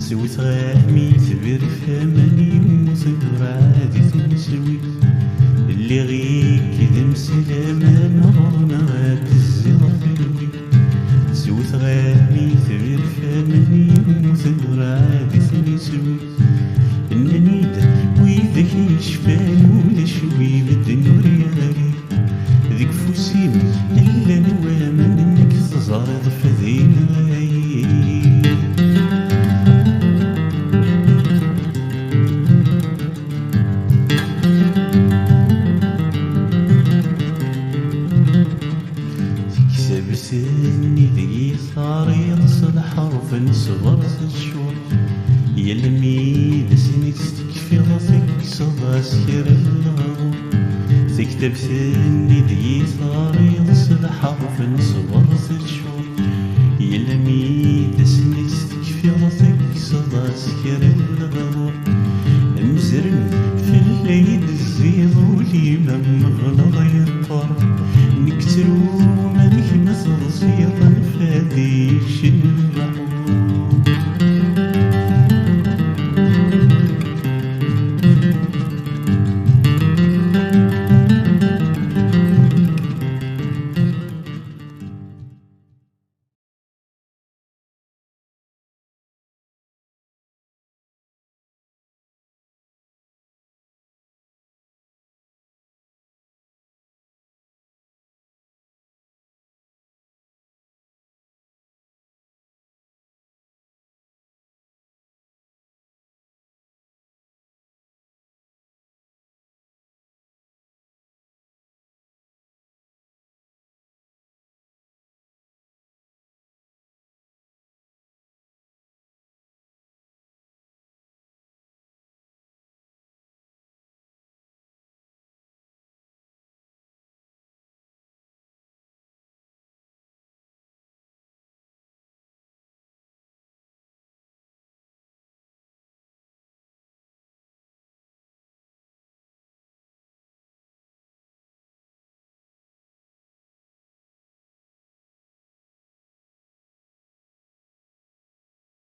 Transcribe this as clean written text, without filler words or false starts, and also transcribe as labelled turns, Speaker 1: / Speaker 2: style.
Speaker 1: سويت غامي تبر فماني ومثل عادي تنسوي اللي غيك كذا مسلامة مرنا غاد الزرع فلوي سويت غامي تبر فماني ومثل عادي تنسوي انني دا ويدك يشفان ولا شوي بالدنيا ريالي ذيك فوسين الا نوام انك تزارض فذينا سني ذي صار يصل حرف صغرت الشور يا الميد سني تستكفي راسك صدى سكر الغرور تكتب سني ذي صار يصل حرف صغرت الشور